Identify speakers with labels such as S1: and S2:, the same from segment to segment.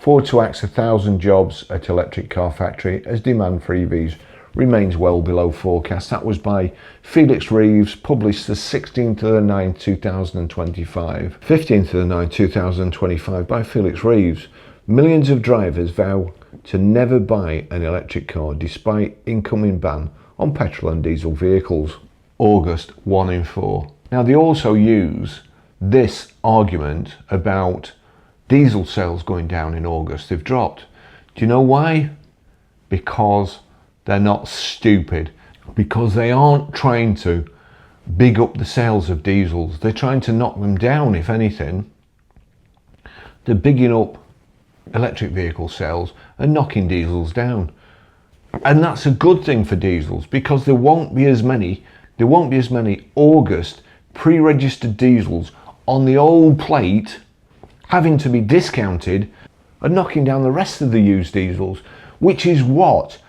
S1: Ford to axe 1,000 jobs at electric car factory as demand for EVs remains well below forecast. That was by Felix Reeves, published the 16th of the 9th 2025. 15th of the 9th 2025 by Felix Reeves. Millions of drivers vow to never buy an electric car despite incoming ban on petrol and diesel vehicles. August, 1 in 4. Now they also use this argument about diesel sales going down in August. They've dropped. Do you know why? Because they're not stupid. Because they aren't trying to big up the sales of diesels. They're trying to knock them down, if anything. They're bigging up electric vehicle sales and knocking diesels down. And that's a good thing for diesels, because there won't be as many August pre-registered diesels on the old plate having to be discounted and knocking down the rest of the used diesels, which is what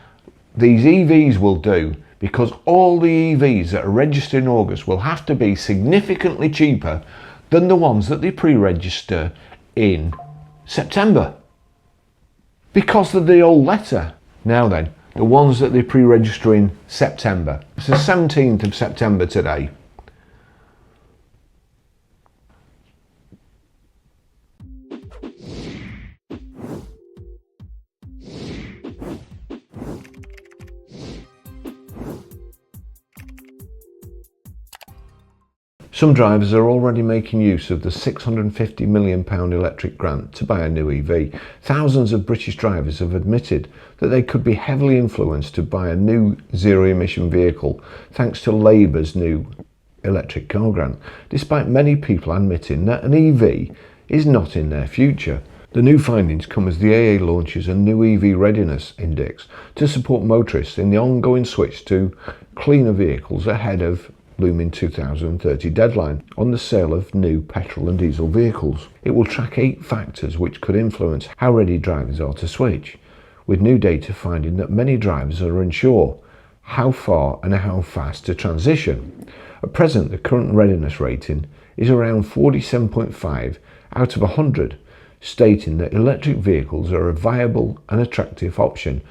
S1: these EVs will do, because all the EVs that are registered in August will have to be significantly cheaper than the ones that they pre-register in September, because of the old letter. Now then, the ones that they pre-register in September. It's the 17th of September today. Some drivers are already making use of the £650 million electric grant to buy a new EV. Thousands of British drivers have admitted that they could be heavily influenced to buy a new zero-emission vehicle thanks to Labour's new electric car grant, despite many people admitting that an EV is not in their future. The new findings come as the AA launches a new EV readiness index to support motorists in the ongoing switch to cleaner vehicles ahead of looming 2030 deadline on the sale of new petrol and diesel vehicles. It will track 8 factors which could influence how ready drivers are to switch, with new data finding that many drivers are unsure how far and how fast to transition. At present, the current readiness rating is around 47.5 out of 100, stating that electric vehicles are a viable and attractive option,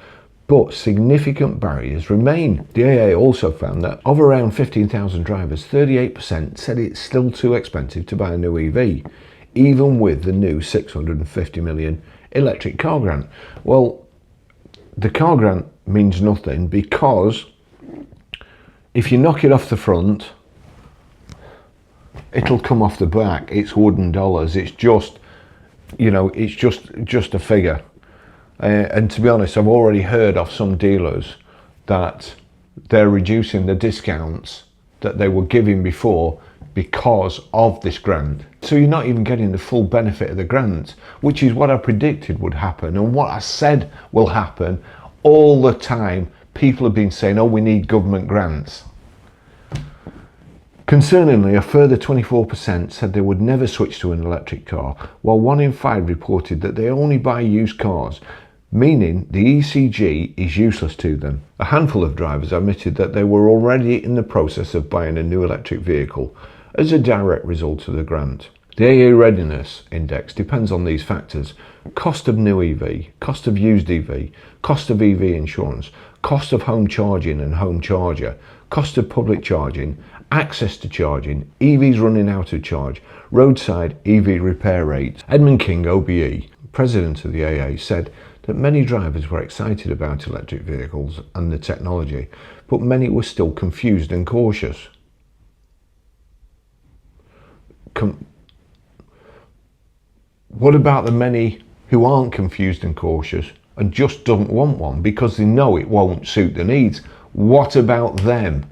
S1: but significant barriers remain. The AA also found that of around 15,000 drivers, 38% said it's still too expensive to buy a new EV, even with the new £650 million electric car grant. Well, the car grant means nothing, because if you knock it off the front, it'll come off the back. It's wooden dollars. It's just, it's just a figure. And to be honest, I've already heard of some dealers that they're reducing the discounts that they were giving before because of this grant. So you're not even getting the full benefit of the grant, which is what I predicted would happen and what I said will happen all the time. People have been saying, oh, we need government grants. Concerningly, a further 24% said they would never switch to an electric car, while 1 in 5 reported that they only buy used cars, meaning the ECG is useless to them. A handful of drivers admitted that they were already in the process of buying a new electric vehicle as a direct result of the grant. The AA Readiness Index depends on these factors: cost of new EV, cost of used EV, cost of EV insurance, cost of home charging and home charger, cost of public charging, access to charging, EVs running out of charge, roadside EV repair rates. Edmund King, OBE, president of the AA, said that many drivers were excited about electric vehicles and the technology, but many were still confused and cautious. What about the many who aren't confused and cautious and just don't want one because they know it won't suit their needs? What about them?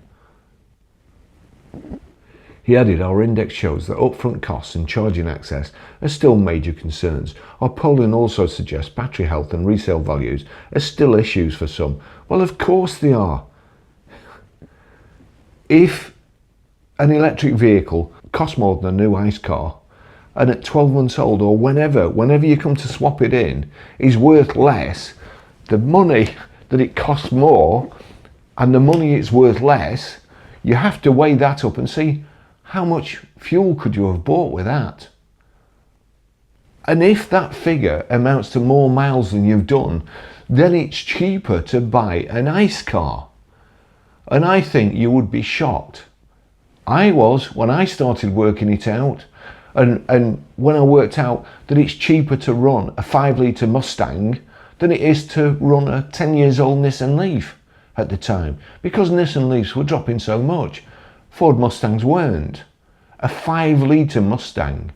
S1: He added, our index shows that upfront costs and charging access are still major concerns. Our polling also suggests battery health and resale values are still issues for some. Well, of course they are. If an electric vehicle costs more than a new ICE car, and at 12 months old or whenever you come to swap it in, is worth less, the money that it costs more and the money it's worth less, you have to weigh that up and see how much fuel could you have bought with that. And if that figure amounts to more miles than you've done, then it's cheaper to buy a nice car. And I think you would be shocked. I was when I started working it out. And when I worked out that it's cheaper to run a 5-litre Mustang than it is to run a 10 years old Nissan Leaf at the time. Because Nissan Leafs were dropping so much, Ford Mustangs weren't. A 5-litre Mustang.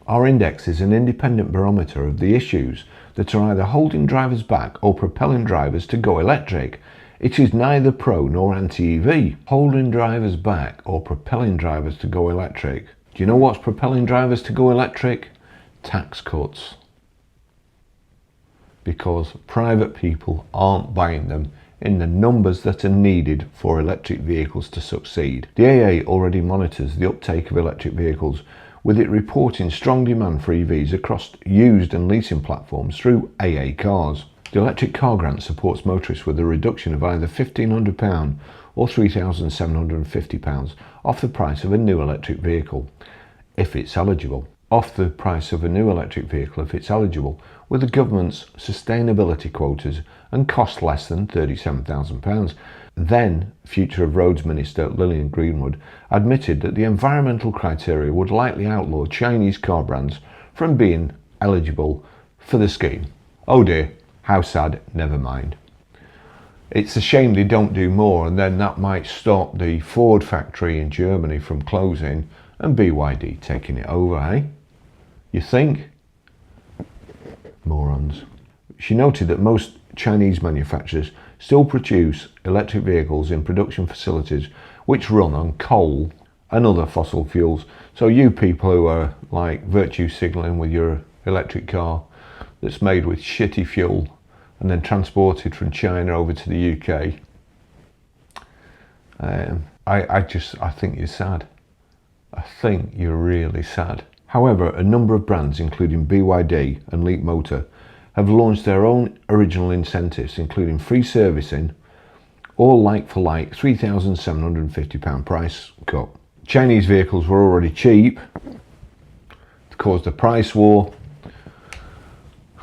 S1: Our index is an independent barometer of the issues that are either holding drivers back or propelling drivers to go electric. It is neither pro nor anti-EV. Holding drivers back or propelling drivers to go electric. Do you know what's propelling drivers to go electric? Tax cuts. Because private people aren't buying them in the numbers that are needed for electric vehicles to succeed. The AA already monitors the uptake of electric vehicles, with it reporting strong demand for EVs across used and leasing platforms through AA Cars. The electric car grant supports motorists with a reduction of either £1,500 or £3,750 off the price of a new electric vehicle, if it's eligible. Off the price of a new electric vehicle if it's eligible, with the government's sustainability quotas and cost less than £37,000. Then, Future of Roads Minister Lillian Greenwood admitted that the environmental criteria would likely outlaw Chinese car brands from being eligible for the scheme. Oh dear, how sad, never mind. It's a shame they don't do more, and then that might stop the Ford factory in Germany from closing and BYD taking it over, eh? You think? Morons. She noted that most Chinese manufacturers still produce electric vehicles in production facilities which run on coal and other fossil fuels. So you people who are like virtue signalling with your electric car that's made with shitty fuel and then transported from China over to the UK, I think you're sad. I think you're really sad. However, a number of brands, including BYD and Leap Motor, have launched their own original incentives, including free servicing or like-for-like £3,750 price cut. Chinese vehicles were already cheap, caused a price war,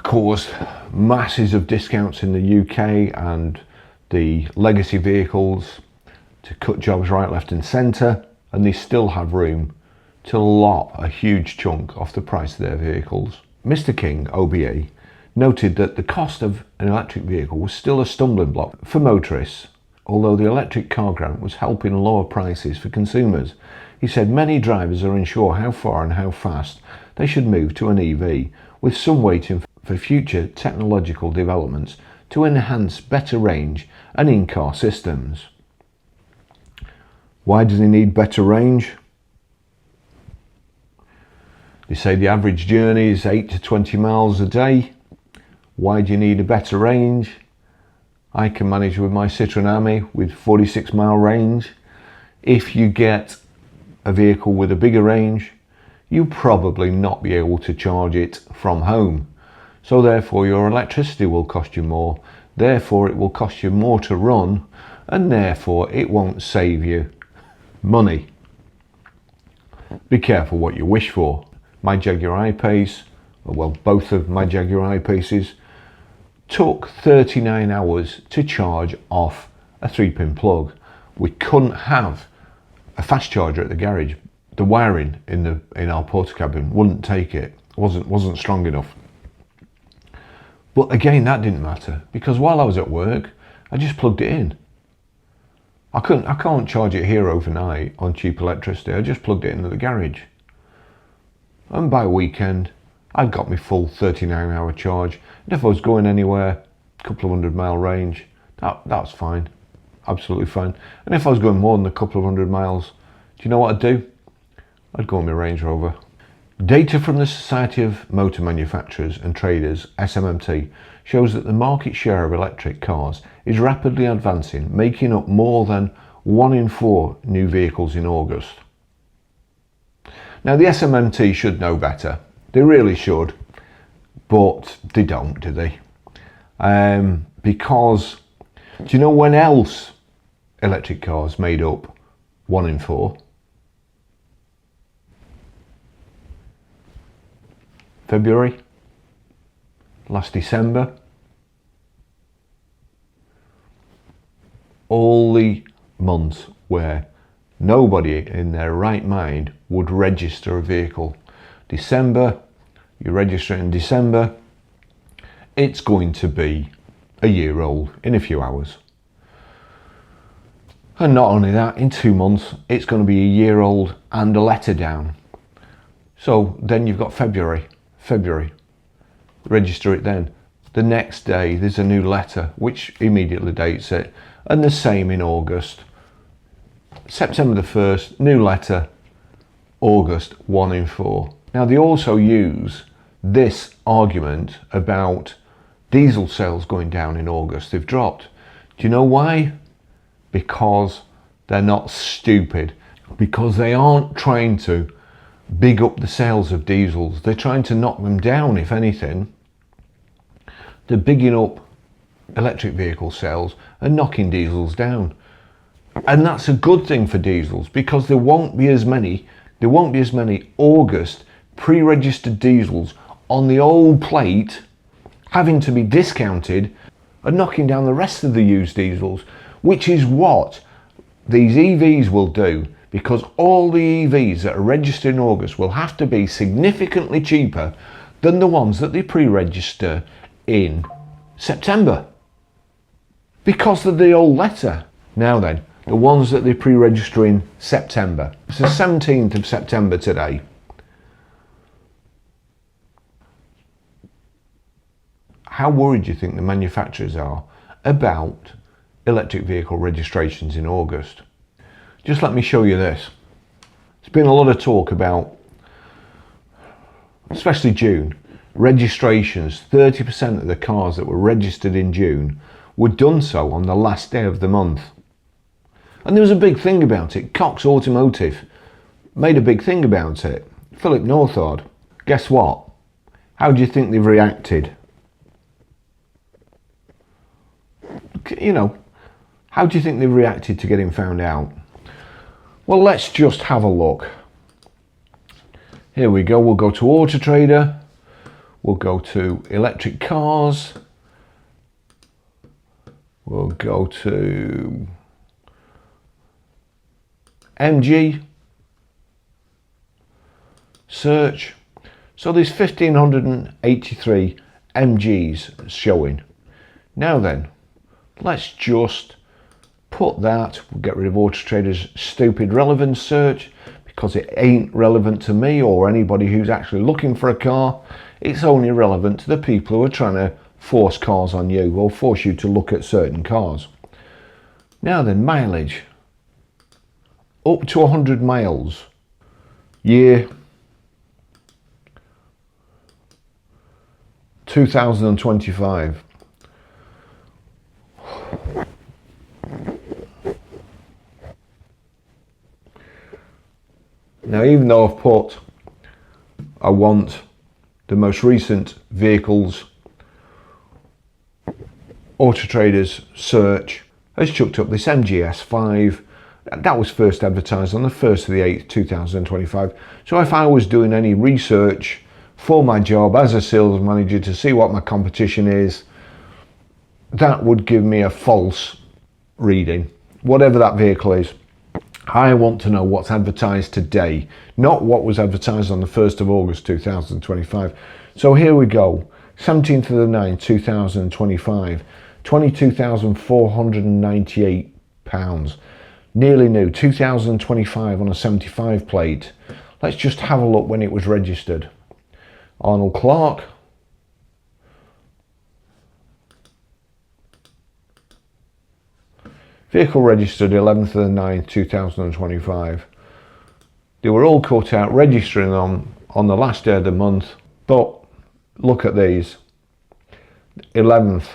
S1: caused masses of discounts in the UK and the legacy vehicles to cut jobs right, left and centre, and they still have room to lop a huge chunk off the price of their vehicles. Mr. King, OBE, noted that the cost of an electric vehicle was still a stumbling block for motorists, although the electric car grant was helping lower prices for consumers. He said many drivers are unsure how far and how fast they should move to an EV, with some waiting for future technological developments to enhance better range and in-car systems. Why do they need better range? They say the average journey is 8 to 20 miles a day. Why do you need a better range? I can manage with my Citroen Ami with 46-mile range. If you get a vehicle with a bigger range, you'll probably not be able to charge it from home. So therefore your electricity will cost you more, therefore it will cost you more to run, and therefore it won't save you money. Be careful what you wish for. My Jaguar I-Pace, well, both of my Jaguar I-Paces, took 39 hours to charge off a 3-pin plug. We couldn't have a fast charger at the garage. The wiring in our porter cabin wouldn't take it. Wasn't strong enough. But again, that didn't matter, because while I was at work, I just plugged it in. I can't charge it here overnight on cheap electricity. I just plugged it into the garage. And by weekend, I got my full 39-hour charge. And if I was going anywhere, a couple of 100-mile range, that's fine, absolutely fine. And if I was going more than a couple of 100 miles, do you know what I'd do? I'd go on my Range Rover. Data from the Society of Motor Manufacturers and Traders, SMMT, shows that the market share of electric cars is rapidly advancing, making up more than 1 in 4 new vehicles in August. Now the SMMT should know better. They really should, but they don't, do they? Because Do you know when else electric cars made up 1 in 4? February, last December. All the months where nobody in their right mind would register a vehicle. December, you register in December, it's going to be a year old in a few hours. And not only that, in 2 months, it's going to be a year old and a letter down. So then you've got February, register it then. The next day, there's a new letter, which immediately dates it. And the same in August. September the 1st, new letter, August, 1 in 4. Now they also use this argument about diesel sales going down in August. They've dropped. Do you know why? Because they're not stupid. Because they aren't trying to big up the sales of diesels. They're trying to knock them down, if anything. They're bigging up electric vehicle sales and knocking diesels down. And that's a good thing for diesels, because there won't be as many August pre-registered diesels on the old plate having to be discounted and knocking down the rest of the used diesels, which is what these EVs will do, because all the EVs that are registered in August will have to be significantly cheaper than the ones that they pre-register in September, because of the old letter. Now then, the ones that they pre-register in September. It's the 17th of September today. How worried do you think the manufacturers are about electric vehicle registrations in August? Just let me show you this. There's been a lot of talk about, especially June, registrations. 30% of the cars that were registered in June were done so on the last day of the month. And there was a big thing about it. Cox Automotive made a big thing about it. Philip Northard. Guess what? How do you think they've reacted? You know, how do you think they've reacted to getting found out? Well, let's just have a look. Here we go. We'll go to AUTOTRADER. We'll go to electric cars. We'll go to MG. Search. So there's 1,583 MGs showing. Now then, let's just put that, we'll get rid of AUTOTRADER's stupid relevance search, because it ain't relevant to me or anybody who's actually looking for a car. It's only relevant to the people who are trying to force cars on you or force you to look at certain cars. Now then, mileage. Up to 100 miles. Year 2025. Now, even though I've put, I want the most recent vehicles, AUTOTRADER's search has chucked up this MGS5. That was first advertised on the 1st of the 8th, 2025. So if I was doing any research for my job as a sales manager to see what my competition is, that would give me a false reading, whatever that vehicle is. I want to know what's advertised today, not what was advertised on the 1st of August 2025. So here we go, 17th of the 9th 2025, £22,498, nearly new, 2025 on a 75 plate. Let's just have a look when it was registered. Arnold Clark. Vehicle registered 11th of the 9th 2025. They were all cut out registering on the last day of the month, but look at these. 11th,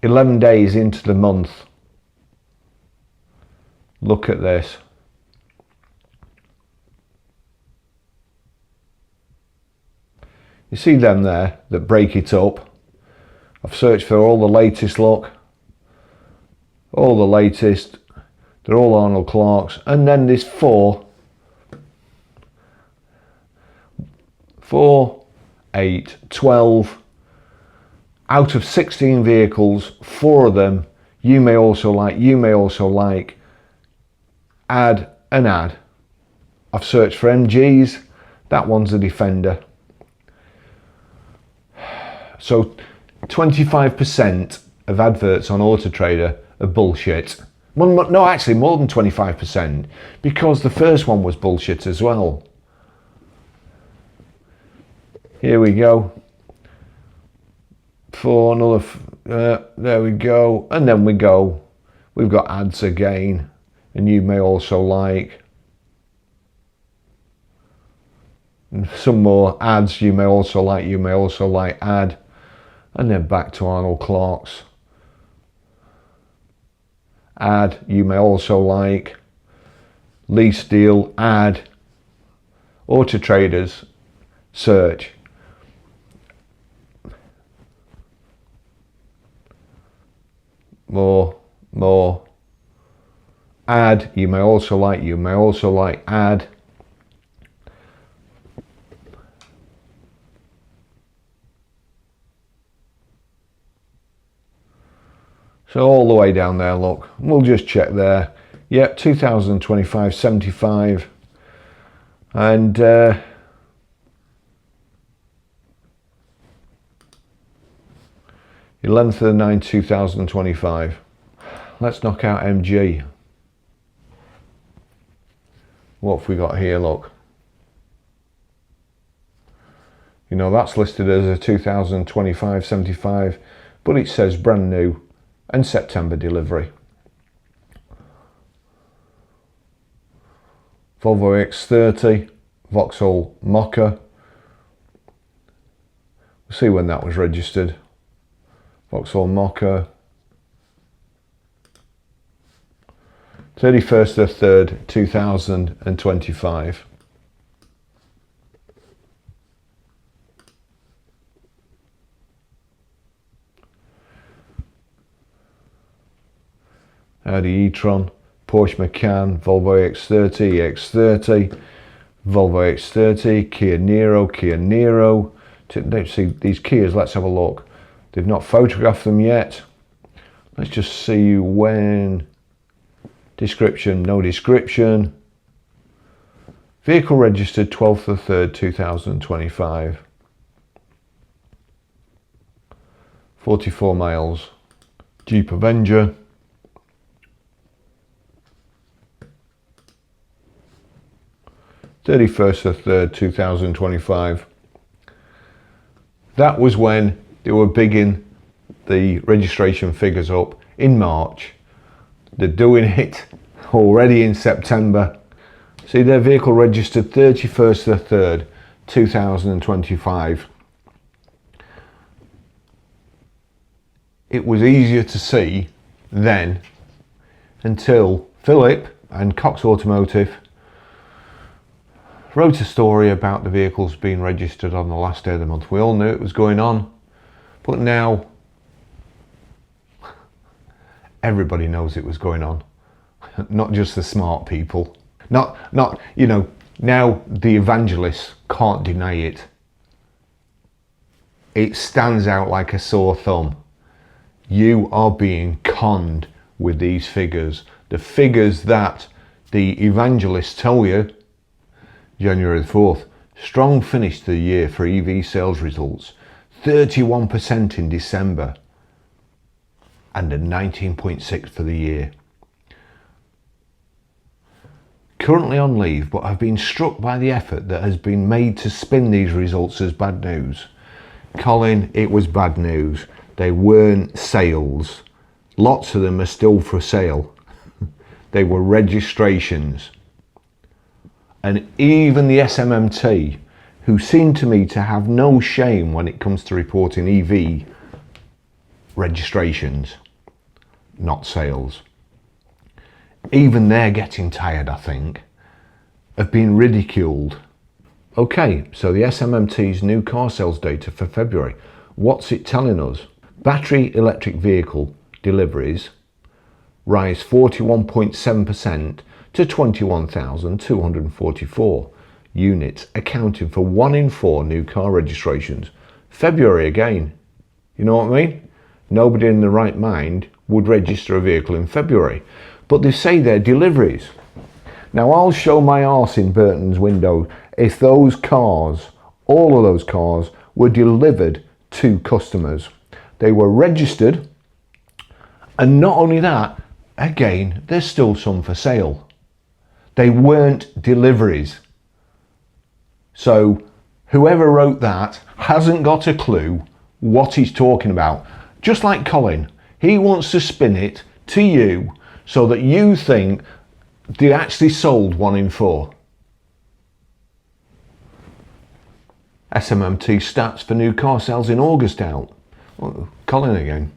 S1: 11 days into the month. Look at this. You see them there that break it up. I've searched for all the latest look. all the latest. They're all Arnold Clarks. And then there's 4, 8, 12. Out of 16 vehicles, 4 of them you may also like, add and add. I've searched for MGs, that one's a Defender. So 25% of adverts on AutoTrader are bullshit. Well, no, actually more than 25%, because the first one was bullshit as well. Here we go. For another, there we go, and then we've got ads again, and you may also like. And some more ads, you may also like, add, and then back to Arnold Clark's. Add, you may also like, lease deal, add, AutoTraders, search. More, add, you may also like, add. So all the way down there, look, we'll just check there. Yep, 2025, 75. And 11th of the 9th, 2025. Let's knock out MG. What have we got here, look? You know, that's listed as a 2025, 75, but it says brand new and September delivery. Volvo X30, Vauxhall Mocha. We'll see when that was registered. Vauxhall Mocha. 31st of 3rd, 2025. Audi e-tron, Porsche Macan, Volvo X30, EX30, Volvo X30, Kia Niro. Let's see these Kias, let's have a look. They've not photographed them yet. Let's just see when. Description, no description. Vehicle registered 12th of 3rd, 2025. 44 miles. Jeep Avenger. (31st of 3rd, 2025). That was when they were bigging the registration figures up in March. They're doing it already in September. See, their vehicle registered 31st of 3rd, 2025. It was easier to see then until Philip and Cox Automotive wrote a story about the vehicles being registered on the last day of the month. We all knew it was going on, but now everybody knows it was going on. Not just the smart people. Not, you know, now the evangelists can't deny it. It stands out like a sore thumb. You are being conned with these figures. The figures that the evangelists tell you. January the 4th, strong finish to the year for EV sales results, 31% in December, and a 19.6 for the year. Currently on leave, but I've been struck by the effort that has been made to spin these results as bad news. Colin, it was bad news. They weren't sales. Lots of them are still for sale. They were registrations. And even the SMMT, who seem to me to have no shame when it comes to reporting EV registrations, not sales, even they're getting tired, I think, of being ridiculed. Okay, so the SMMT's new car sales data for February, what's it telling us? Battery electric vehicle deliveries rise 41.7% to 21,244 units, accounting for 1 in 4 new car registrations. February again, you know what I mean? Nobody in the right mind would register a vehicle in February, but they say they're deliveries. Now I'll show my arse in Burton's window if those cars, all of those cars, were delivered to customers. They were registered, and not only that, again, there's still some for sale. They weren't deliveries. So whoever wrote that hasn't got a clue what he's talking about. Just like Colin, he wants to spin it to you so that you think they actually sold 1 in 4. SMMT stats for new car sales in August out. Oh, Colin again.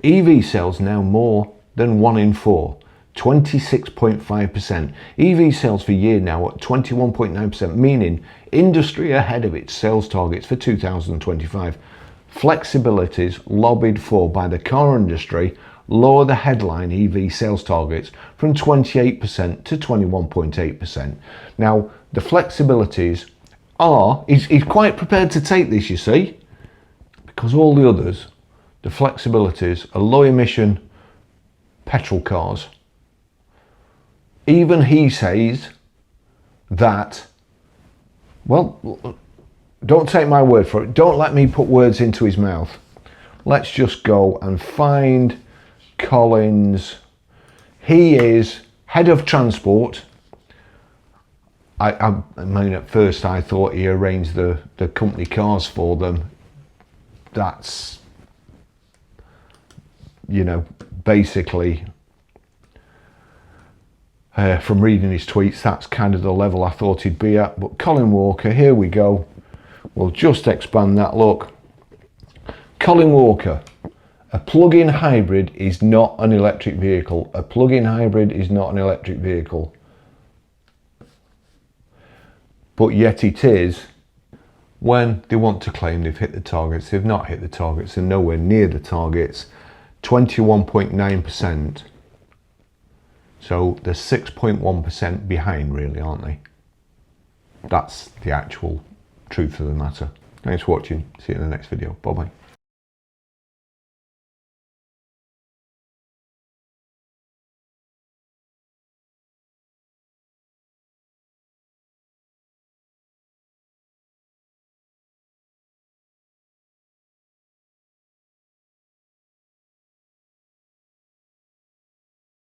S1: EV sales now more than 1 in 4, 26.5%. EV sales for year now at 21.9%, meaning industry ahead of its sales targets for 2025. Flexibilities lobbied for by the car industry lower the headline EV sales targets from 28% to 21.8%. Now, the flexibilities are, he's quite prepared to take this, you see, because all the others, the flexibilities are low emission petrol cars. Even he says that, well, don't take my word for it. Don't let me put words into his mouth. Let's just go and find Colin's. He is head of transport. I mean, at first I thought he arranged the company cars for them. That's, you know, basically, from reading his tweets, that's kind of the level I thought he'd be at. But Colin Walker, here we go. We'll just expand that look. Colin Walker, a plug-in hybrid is not an electric vehicle. A plug-in hybrid is not an electric vehicle. But yet it is when they want to claim they've hit the targets. They've not hit the targets. They're nowhere near the targets. 21.9%. So they're 6.1% behind, really, aren't they? That's the actual truth of the matter. Thanks for watching. See you in the next video. Bye bye.